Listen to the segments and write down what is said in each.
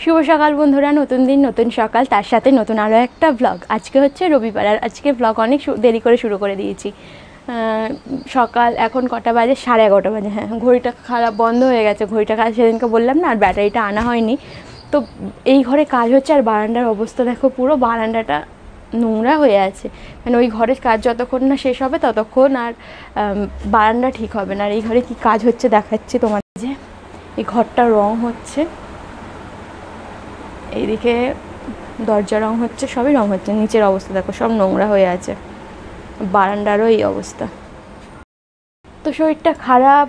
শুভ সকাল বন্ধুরা, নতুন দিন নতুন সকাল, তার সাথে নতুন আরও একটা ব্লগ। আজকে হচ্ছে রবিবার, আর আজকে ব্লগ অনেক দেরি করে শুরু করে দিয়েছি। সকাল এখন কটা বাজে? 11:30 বাজে। হ্যাঁ, ঘড়িটা খারাপ বন্ধ হয়ে গেছে। ঘড়িটা কাজ সেদিনকে বললাম না, আর ব্যাটারিটা আনা হয়নি। তো এই ঘরে কাজ হচ্ছে, আর বারান্দার অবস্থা দেখো, পুরো বারান্দাটা নোংরা হয়ে আছে। মানে ওই ঘরের কাজ যতক্ষণ না শেষ হবে ততক্ষণ আর বারান্দা ঠিক হবে না। আর এই ঘরে কী কাজ হচ্ছে দেখাচ্ছি তোমাদের। যে এই ঘরটা রং হচ্ছে, এইদিকে দরজা রং হচ্ছে, সবই রং হচ্ছে। নিচের অবস্থা দেখো, সব নোংরা হয়ে আছে। বারান্দারও এই অবস্থা। তো শরীরটা খারাপ।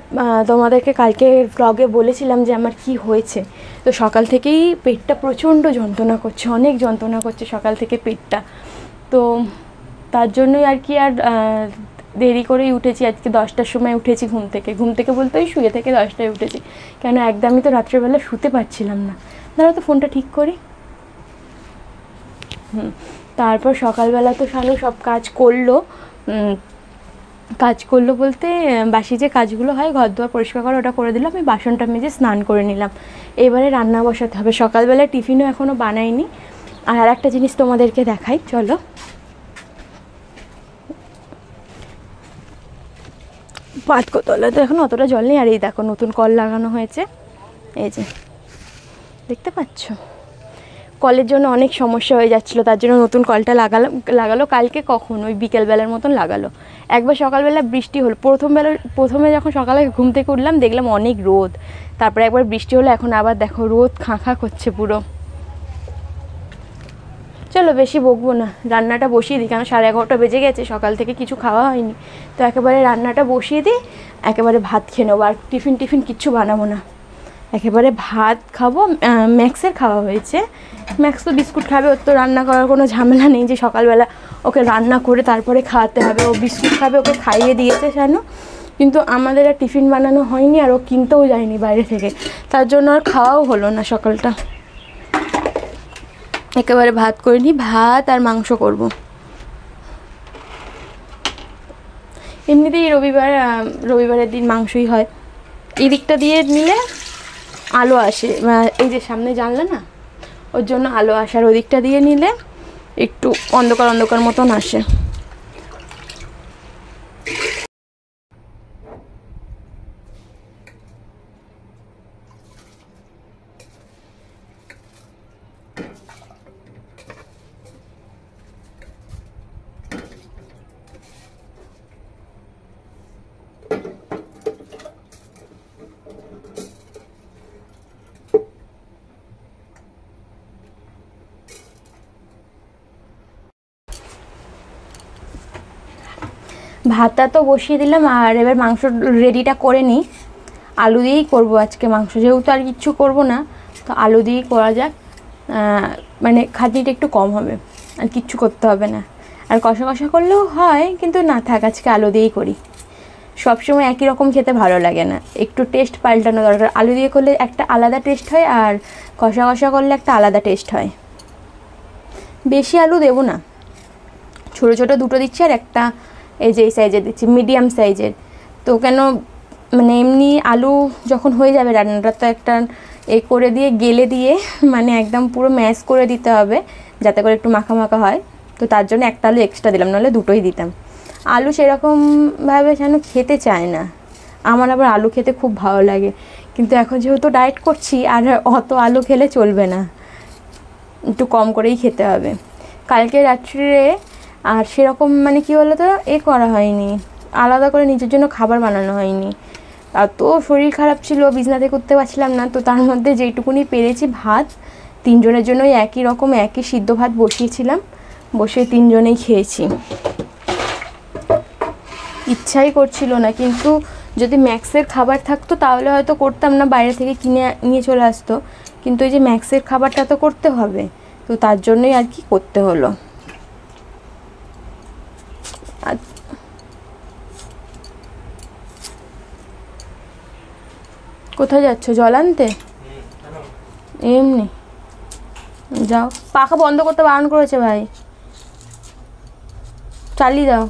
তোমাদেরকে কালকে ব্লগে বলেছিলাম যে আমার কি হয়েছে। তো সকাল থেকেই পেটটা প্রচণ্ড যন্ত্রণা করছে, অনেক যন্ত্রণা করছে সকাল থেকে পেটটা। তো তার জন্যই আর কি, আর দেরি করেই উঠেছি। আজকে 10টার সময় উঠেছি ঘুম থেকে বলতে ওই শুয়ে থেকে 10টায় উঠেছি। কেন একদমই তো রাত্রেবেলা শুতে পারছিলাম না। দাঁড়াও তো ফোনটা ঠিক করি। তারপর সকালবেলা তো শানু সব কাজ করলো বলতে বাসি যে কাজগুলো হয়, ঘর দুয়ার পরিষ্কার করা, ওটা করে দিলাম। আমি বাসনটা মেজে স্নান করে নিলাম। এবারে রান্না বসাতে হবে। সকালবেলা টিফিনও এখনও বানাইনি। আর একটা জিনিস তোমাদেরকে দেখাই, চলো। পাতকতলা তো এখন অতটা জল নেই। আর এই দেখো নতুন কল লাগানো হয়েছে, এই যে দেখতে পাচ্ছ। কলের জন্য অনেক সমস্যা হয়ে যাচ্ছিলো, তার জন্য নতুন কলটা লাগালো কালকে। কখন? ওই বিকেলবেলার মতন লাগালো। একবার সকালবেলা বৃষ্টি হলো, প্রথমে যখন সকালে ঘুম থেকে উঠলাম দেখলাম অনেক রোদ। তারপরে একবার বৃষ্টি হলো, এখন আবার দেখো রোদ খাঁ করছে পুরো। চলো বেশি বকবো না, রান্নাটা বসিয়ে দিই। কেন 11:30 বেজে গেছে, সকাল থেকে কিছু খাওয়া হয়নি। তো একেবারে রান্নাটা বসিয়ে দিই, একেবারে ভাত খেয়ে নেবো। আর টিফিন কিচ্ছু বানাবো না, একেবারে ভাত খাবো। ম্যাক্সের খাওয়া হয়েছে। ম্যাক্স তো বিস্কুট খাবে, ওর তো রান্না করার কোনো ঝামেলা নেই যে সকালবেলা ওকে রান্না করে তারপরে খাওয়াতে হবে। ও বিস্কুট খাবে, ওকে খাইয়ে দিয়েছে শানু। কিন্তু আমাদের আর টিফিন বানানো হয়নি, আর ও কিনতেও যায়নি বাইরে থেকে, তার জন্য আর খাওয়াও হলো না সকালটা। একেবারে ভাত করে নিই, ভাত আর মাংস করব। এমনিতেই রবিবারের দিন মাংসই হয়। এই দিকটা দিয়ে নিলে আলো আসে, এই যে সামনে জানলা না, ওর জন্য আলো আসে। আর ওদিকটা দিয়ে নিলে একটু অন্ধকার মতন আসে। ভাতটা তো বসিয়ে দিলাম, আর এবার মাংস রেডিটা করে নিই। আলু দিয়েই করবো আজকে মাংস, যেহেতু আর কিচ্ছু করবো না, তো আলু দিয়েই করা যাক। মানে খাটনিটা একটু কম হবে, আর কিচ্ছু করতে হবে না। আর কষা করলেও হয়, কিন্তু না থাক, আজকে আলু দিয়েই করি। সবসময় একই রকম খেতে ভালো লাগে না, একটু টেস্ট পাল্টানো দরকার। আলু দিয়ে করলে একটা আলাদা টেস্ট হয়, আর কষা করলে একটা আলাদা টেস্ট হয়। বেশি আলু দেবো না, ছোটো দুটো দিচ্ছি, আর একটা এই যে এই সাইজের দিচ্ছি, মিডিয়াম সাইজের। তো কেন মানে এমনি আলু যখন হয়ে যাবে রান্নাটা, তো একটা করে দিয়ে গেলে দিয়ে মানে একদম পুরো ম্যাশ করে দিতে হবে, যাতে করে একটু মাখা হয়। তো তার জন্য একটা আলু এক্সট্রা দিলাম, নাহলে দুটোই দিতাম। আলু সেরকমভাবে যেন খেতে চায় না। আমার আবার আলু খেতে খুব ভালো লাগে, কিন্তু এখন যেহেতু ডায়েট করছি, আর অত আলু খেলে চলবে না, একটু কম করেই খেতে হবে। কালকে রাত্রে আর সেরকম মানে কি বলো তো, করা হয়নি, আলাদা করে নিজের জন্য খাবার বানানো হয়নি। এত শরীর খারাপ ছিল, বিছনা থেকে উঠতে পারছিলাম না। তো তার মধ্যে যেইটুকুনি পেরেছি ভাত, 3 জনের জন্যই একই সিদ্ধ ভাত বসিয়েছিলাম, বসে 3 জনেই খেয়েছি। ইচ্ছাই করছিল না, কিন্তু যদি ম্যাক্সের খাবার থাকতো তাহলে হয়তো করতাম না, বাইরে থেকে কিনে নিয়ে চলে আসতো। কিন্তু এই যে ম্যাক্সের খাবারটা তো করতে হবে, তো তার জন্যই আর কি করতে হলো। কোথায় যাচ্ছ? জল আনতে? এমনি যাও। পাখা বন্ধ করতে বারণ করেছে ভাই, চালিয়ে দাও।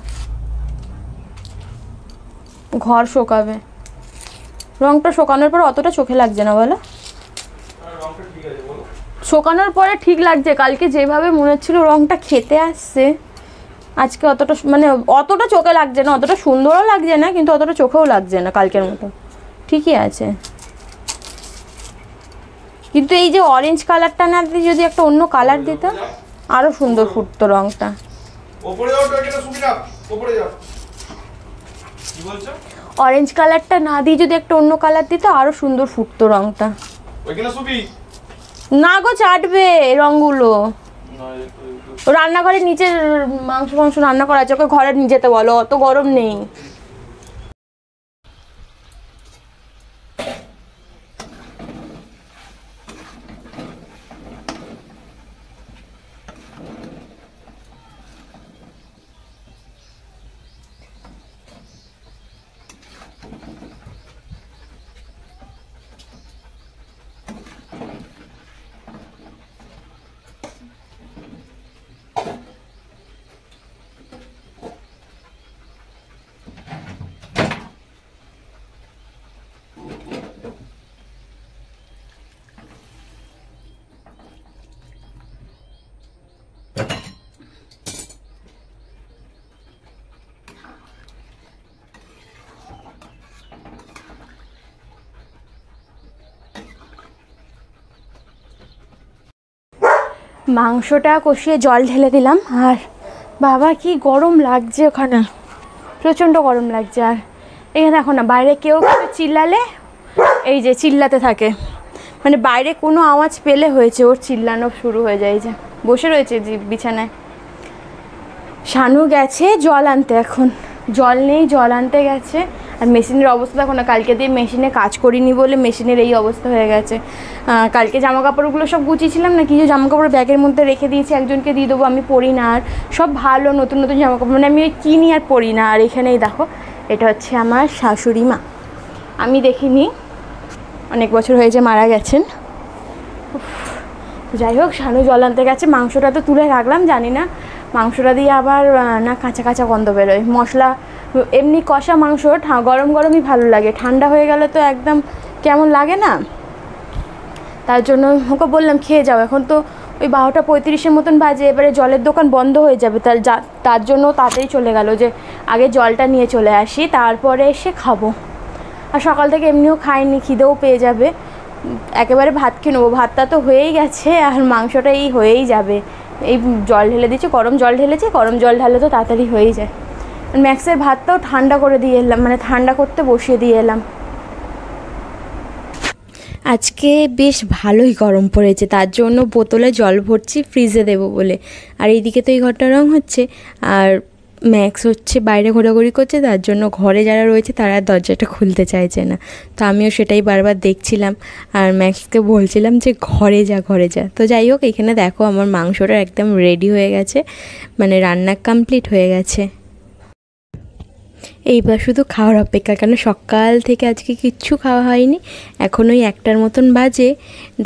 ঘর শোকাবে, রংটা শোকানোর পর অতটা চোখে লাগছে না বলো? শোকানোর পরে ঠিক লাগছে, কালকে যেভাবে মনে হচ্ছিল রঙটা খেতে আসছে, আজকে অতটা মানে অতটা চোখে লাগছে না, অতটা সুন্দরও লাগছে না, কিন্তু অতটা চোখেও লাগছে না কালকের মতো, ঠিকই আছে। কিন্তু এই যে অরেঞ্জ কালারটা না দিয়ে যদি একটা অন্য কালার দিত আরও সুন্দর ফুটতো রঙটা। অরেঞ্জ কালারটা না দিয়ে যদি একটা অন্য কালার দিত আরও সুন্দর ফুটতো রঙটা। না গো, চাটবে রঙগুলো। রান্নাঘরের নিচে মাংস রান্না করা আছে, ওকে ঘরে নিয়ে যেতে বলো, অত গরম নেই। মাংসটা কষিয়ে জল ঢেলে দিলাম, আর বাবা কি গরম লাগছে ওখানে, প্রচণ্ড গরম লাগছে। আর এখানে দেখো না, বাইরে কেউ চিল্লালে এই যে চিল্লাতে থাকে, মানে বাইরে কোনো আওয়াজ পেলে হয়েছে ওর চিল্লানো শুরু হয়ে যায়। যে বসে রয়েছে বিছানায়। শানু গেছে জল আনতে, এখন জল নেই, জল আনতে গেছে। আর মেশিনের অবস্থা দেখো না, কালকে দিয়ে মেশিনে কাজ করিনি বলে মেশিনের এই অবস্থা হয়ে গেছে। কালকে জামা কাপড়গুলো সব গুছিয়েছিলাম না, কিছু জামা কাপড় ব্যাগের মধ্যে রেখে দিয়েছি, একজনকে দিয়ে দেবো, আমি পরি না। আর সব ভালো নতুন নতুন জামা কাপড়, মানে আমি কিনি আর পরি না। আর এখানেই দেখো, এটা হচ্ছে আমার শাশুড়ি মা, আমি দেখিনি, অনেক বছর হয়েছে মারা গেছেন। যাই হোক, শানু জল আনতে গেছে। মাংসটা তো তুলে রাখলাম, জানি না মাংসটা দিয়ে আবার না কাঁচা কাঁচা গন্ধ বেরোয়। মশলা এমনি কষা মাংস গরম গরমই ভালো লাগে, ঠান্ডা হয়ে গেলে তো একদম কেমন লাগে না। তার জন্য ওকে বললাম খেয়ে যাও, এখন তো ওই 12:35 মতন বাজে, এবারে জলের দোকান বন্ধ হয়ে যাবে। তার জন্য তাড়াতাড়ি চলে গেল যে আগে জলটা নিয়ে চলে আসি, তারপরে এসে খাবো। আর সকাল থেকে এমনিও খাইনি, খিদেও পেয়ে যাবে, একেবারে ভাত খেয়ে নেবো। ভাতটা তো হয়েই গেছে, আর মাংসটা এই হয়েই যাবে। এই জল ঢেলে দিচ্ছি, গরম জল ঢেলেছি, গরম জল ঢালে তো তাড়াতাড়ি হয়েই যায়। ম্যাক্সের ভাতটাও ঠান্ডা করে দিয়ে এলাম, মানে ঠান্ডা করতে বসিয়ে দিয়ে এলাম। আজকে বেশ ভালোই গরম পড়েছে, তার জন্য বোতলে জল ভরছি ফ্রিজে দেবো বলে। আর এইদিকে তো এই ঘরটা রং হচ্ছে, আর ম্যাক্স হচ্ছে বাইরে ঘোরাঘুরি করছে, তার জন্য ঘরে যারা রয়েছে তারা দরজাটা খুলতে চাইছে না। তো আমিও সেটাই বারবার দেখছিলাম, আর ম্যাক্সকে বলছিলাম যে ঘরে যা ঘরে যা। তো যাই হোক, এখানে দেখো আমার মাংসটা একদম রেডি হয়ে গেছে, মানে রান্না কমপ্লিট হয়ে গেছে। এইবার শুধু খাওয়ার অপেক্ষা, কেন সকাল থেকে আজকে কিচ্ছু খাওয়া হয়নি। এখন ওই 1টার মতন বাজে,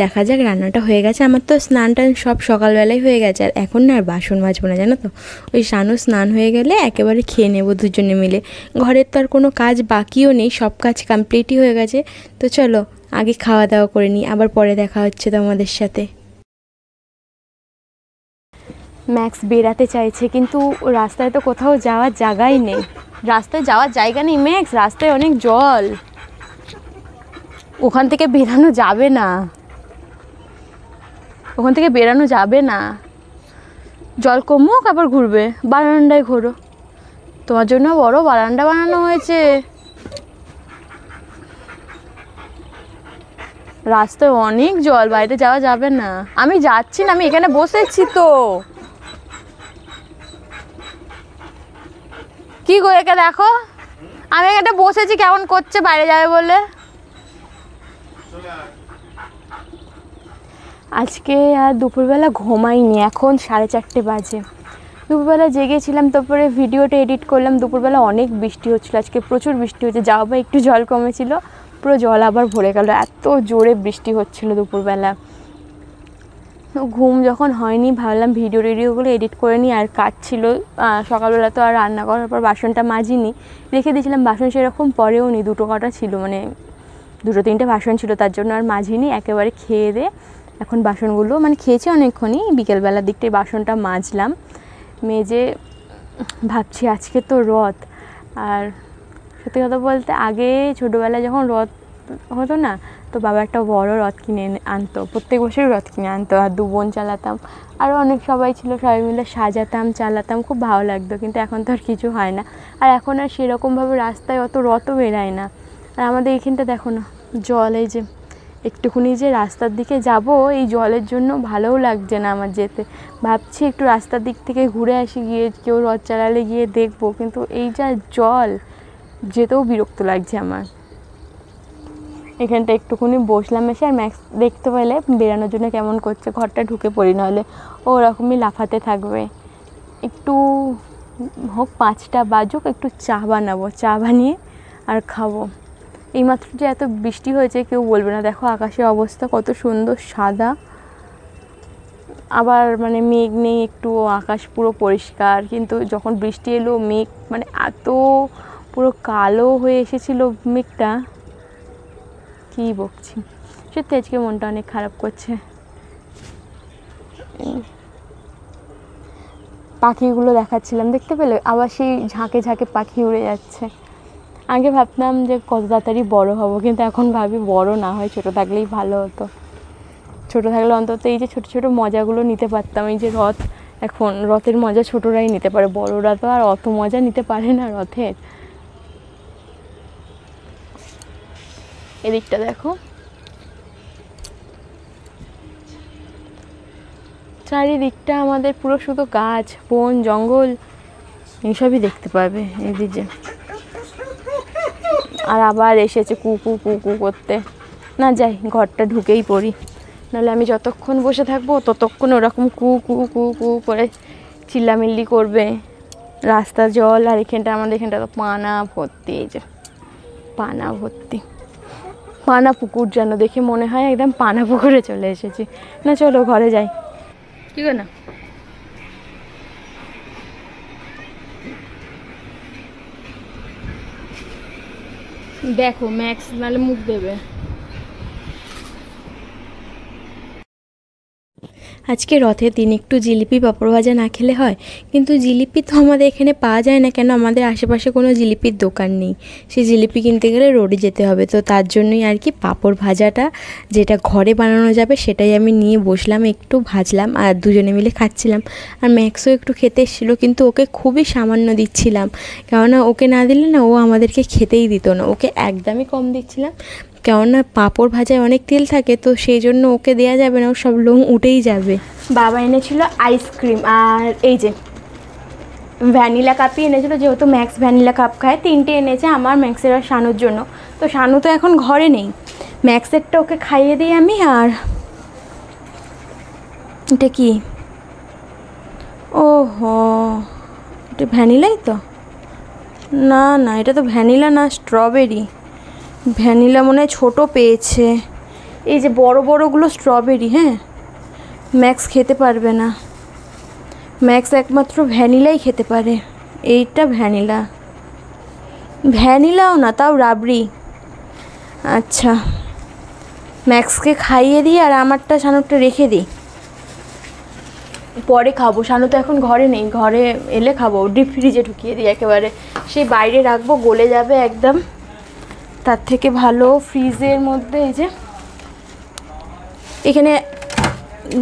দেখা যাক। রান্নাটা হয়ে গেছে, আমার তো স্নান টান সব সকালবেলায় হয়ে গেছে। আর এখন না আর বাসন মাজবো না, জানো তো, ওই শানু স্নান হয়ে গেলে একেবারে খেয়ে নেবো দুজনে মিলে। ঘরের তো আর কোনো কাজ বাকিও নেই, সব কাজ কমপ্লিটই হয়ে গেছে। তো চলো আগে খাওয়া দাওয়া করে নিই, আবার পরে দেখা হচ্ছে তোমাদের সাথে। ম্যাক্স বেরাতে চাইছে, কিন্তু রাস্তায় তো কোথাও যাওয়ার জায়গাই নেই। রাস্তায় যাওয়ার জায়গা নেই ম্যাক্স, রাস্তায় অনেক জল, ওখান থেকে বেরানো যাবে না, ওখান থেকে বেরানো যাবে না। জল কমুক আবার ঘুরবে, বারান্দায় ঘোরো, তোমার জন্য বড় বারান্দা বানানো হয়েছে। রাস্তায় অনেক জল, বাইরে যাওয়া যাবে না। আমি যাচ্ছি না, আমি এখানে বসেছি তো। কি গো, একে দেখো, আমি এখানে বসেছি, কেমন করছে বাইরে যাবে বলে। আজকে আর দুপুরবেলা ঘুমাইনি, এখন 4:30 বাজে। দুপুরবেলা জেগেছিলাম, তারপরে ভিডিওটা এডিট করলাম। দুপুরবেলা অনেক বৃষ্টি হচ্ছিলো, আজকে প্রচুর বৃষ্টি হচ্ছে। যাওয়া বা একটু জল কমেছিল, পুরো জল আবার ভরে গেল, এত জোরে বৃষ্টি হচ্ছিলো দুপুরবেলা। ঘুম যখন হয়নি, ভাবলাম ভিডিওগুলো এডিট করে নিই। আর কাজ ছিল সকালবেলা, তো আর রান্না করার পর বাসনটা মাজিনি, রেখে দিয়েছিলাম। বাসন সেরকম পরেও নি, 2 কটা ছিল, মানে 2-3টে বাসন ছিল, তার জন্য আর মাজিনি। একেবারে খেয়ে দিয়ে এখন বাসনগুলো মানে খেয়েছি অনেকক্ষণই, বিকেলবেলার দিকটাই বাসনটা মাজলাম, মেজে ভাবছি আজকে তো রথ। আর সত্যি কথা বলতে আগে ছোটোবেলায় যখন রথ হতো না, তো বাবা একটা বড় রথ কিনে আনতো, প্রত্যেক বছরই রথ কিনে আনতো, আর 2 বোন চালাতাম, আরও অনেক সবাই ছিল, সবাই মিলে সাজাতাম, চালাতাম, খুব ভালো লাগতো। কিন্তু এখন তো আর কিছু হয় না, আর এখন আর সেরকমভাবে রাস্তায় অত রথও বেরায় না। আর আমাদের এইখানটা দেখো না, জল, এই যে একটুখানি যে রাস্তার দিকে যাব, এই জলের জন্য ভালোও লাগছে না আমার যেতে। ভাবছি একটু রাস্তার দিক থেকে ঘুরে আসি, গিয়ে কেউ রথ চালালে গিয়ে দেখবো, কিন্তু এই যা জল, যেতেও বিরক্ত লাগছে আমার। এখানটা একটুখানি বসলাম এসে, আর ম্যাক্স দেখতে পেলে বেরানোর জন্য কেমন করছে, ঘরটা ঢুকে পড়ি, নাহলে ও ওরকমই লাফাতে থাকবে। একটু হোক 5টা বাজুক, একটু চা বানাবো, চা বানিয়ে আর খাবো। এইমাত্র যে এত বৃষ্টি হয়েছে কেউ বলবে না। দেখো আকাশের অবস্থা কত সুন্দর সাদা, আবার মানে মেঘ নেই, একটু আকাশ পুরো পরিষ্কার। কিন্তু যখন বৃষ্টি এলো মেঘ মানে এত পুরো কালো হয়ে এসেছিলো মেঘটা, কী বকছি, সত্যি আজকে মনটা অনেক খারাপ করছে। পাখিগুলো দেখাচ্ছিলাম, দেখতে পেলে আবার সেই ঝাঁকে ঝাঁকে পাখি উড়ে যাচ্ছে। আগে ভাবতাম যে কত তাড়াতাড়ি বড় হব, কিন্তু এখন ভাবি বড় না হয় ছোটো থাকলেই ভালো হতো। ছোটো থাকলে অন্তত এই যে ছোটো ছোটো মজাগুলো নিতে পারতাম। এই যে রথ, এখন রথের মজা ছোটরাই নিতে পারে, বড়রা তো আর অত মজা নিতে পারে না রথের। এদিকটা দেখো, চারিদিকটা আমাদের পুরো শুধু গাছ, বন, জঙ্গল, এইসবই দেখতে পাবে এদিকে। আর আবার এসেছে কুকু কুকু করতে। না যাই, ঘরটা ঢুকেই পড়ি, নাহলে আমি যতক্ষণ বসে থাকবো ততক্ষণ ওরকম কু কু কু কু করে চিল্লামিল্লি করবে। রাস্তা জল, আর এখানটা আমাদের এখানটা তো পানা ভর্তি, এই যে পানা ভর্তি, পানা পুকুর যেন, দেখে মনে হয় একদম পানা পুকুরে চলে এসেছি। না চলো ঘরে যাই, ঠিক না? দেখো ম্যাক্স নাহলে মুখ দেবে। আজকে রথের দিন একটু জিলিপি পাঁপড় ভাজা না খেলে হয়, কিন্তু জিলিপি তো আমাদের এখানে পাওয়া যায় না। কেন? আমাদের আশেপাশে কোনো জিলিপির দোকান নেই, সেই জিলিপি কিনতে গেলে রোডে যেতে হবে। তো তার জন্যই আর কি পাঁপড় ভাজাটা যেটা ঘরে বানানো যাবে সেটাই আমি নিয়ে বসলাম, একটু ভাজলাম আর দুজনে মিলে খাচ্ছিলাম। আর ম্যাক্সও একটু খেতে এসেছিলো, কিন্তু ওকে খুবই সামান্য দিচ্ছিলাম, কেননা ওকে না দিলে না ও আমাদেরকে খেতেই দিত না। ওকে একদমই কম দিচ্ছিলাম, কেননা পাঁপড় ভাজায় অনেক তেল থাকে, তো সেই জন্য ওকে দেওয়া যাবে না, ও সব লোম উঠেই যাবে। বাবা এনেছিল আইসক্রিম, আর এই যে ভ্যানিলা কাপই এনেছিল, যেহেতু ম্যাক্স ভ্যানিলা কাপ খায়। 3টে এনেছে, আমার, ম্যাক্সের আর শানুর জন্য। তো শানু তো এখন ঘরে নেই, ম্যাক্সেরটা ওকে খাইয়ে দিই আমি। আর এটা কি? ওহো, এটা ভ্যানিলাই তো? না না, এটা তো ভ্যানিলা না, স্ট্রবেরি। ভ্যানিলা মনে হয় ছোটো পেয়েছে, এই যে বড় বড়গুলো স্ট্রবেরি। হ্যাঁ, ম্যাক্স খেতে পারবে না, ম্যাক্স একমাত্র ভ্যানিলাই খেতে পারে। এইটা ভ্যানিলা, ভ্যানিলাও না, তাও রাবড়ি। আচ্ছা, ম্যাক্সকে খাইয়ে দিই, আর আমারটা শানুরটা রেখে দিই, পরে খাবো। শানু তো এখন ঘরে নেই, ঘরে এলে খাবো। ডিপ ফ্রিজে ঢুকিয়ে দিই একেবারে, সেই বাইরে রাখবো গলে যাবে একদম। তার থেকে ভালো ফ্রিজের মধ্যে, এই যে এখানে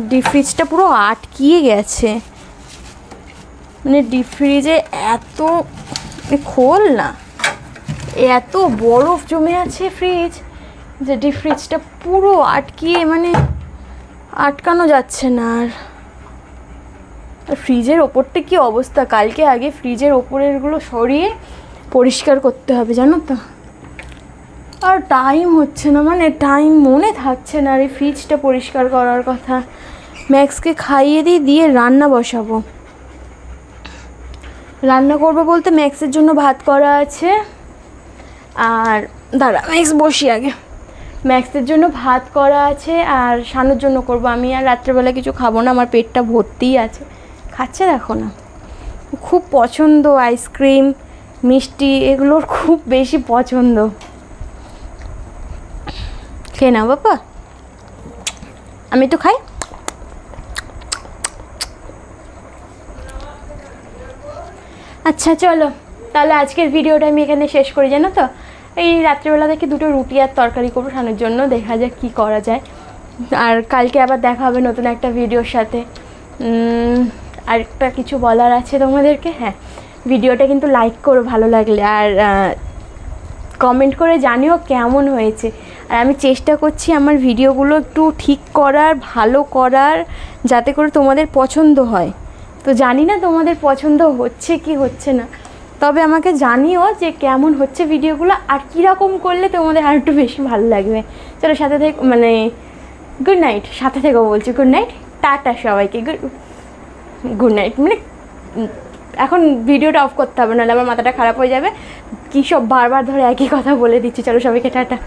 ডিপ ফ্রিজটা পুরো আটকিয়ে গেছে, মানে ডিপ ফ্রিজে এত খোল না, এত বরফ জমে আছে ফ্রিজ, যে ডিপ ফ্রিজটা পুরো আটকিয়ে, মানে আটকানো যাচ্ছে না। আর ফ্রিজের ওপরটা কি অবস্থা, কালকে আগে ফ্রিজের ওপরেরগুলো সরিয়ে পরিষ্কার করতে হবে, জানো তো। আর টাইম হচ্ছে না, মানে টাইম মনে থাকছে না, আর এই ফ্রিজটা পরিষ্কার করার কথা। ম্যাক্সকে খাইয়ে দিয়ে রান্না বসাবো। রান্না করবো বলতে ম্যাক্সের জন্য ভাত করা আছে, আর দাঁড়া ম্যাক্স বসি আগে। ম্যাক্সের জন্য ভাত করা আছে, আর শানুর জন্য করবো। আমি আর রাত্রেবেলা কিছু খাবো না, আমার পেটটা ভর্তিই আছে। খাচ্ছে দেখো না, খুব পছন্দ আইসক্রিম, মিষ্টি, এগুলোর খুব বেশি পছন্দ। খেয়ে নাও বাবা। আমি তো খাই। আচ্ছা চলো তাহলে আজকের ভিডিওটা আমি এখানে শেষ করি। জানো তো এই রাত্রিবেলা থেকে দুটো রুটি আর তরকারি করবো খানোর জন্য, দেখা যাক কী করা যায়। আর কালকে আবার দেখা হবে নতুন একটা ভিডিওর সাথে। আরেকটা কিছু বলার আছে তোমাদেরকে, হ্যাঁ ভিডিওটা কিন্তু লাইক করো ভালো লাগলে, আর কমেন্ট করে জানিও কেমন হয়েছে। আর আমি চেষ্টা করছি আমার ভিডিওগুলো একটু ঠিক করার, ভালো করার, যাতে করে তোমাদের পছন্দ হয়। তো জানি না তোমাদের পছন্দ হচ্ছে কি হচ্ছে না, তবে আমাকে জানিও যে কেমন হচ্ছে ভিডিওগুলো, আর কীরকম করলে তোমাদের আর একটু বেশি ভালো লাগবে। চলো সাথে থেকে মানে গুড নাইট, সাথে থেকেও বলছি গুড নাইট, টাটা সবাইকে, গুড নাইট। মানে এখন ভিডিওটা অফ করতে হবে, নাহলে আমার মাথাটা খারাপ হয়ে যাবে, কী সব বারবার ধরে একই কথা বলে দিচ্ছি। চলো সবাইকে টাটা।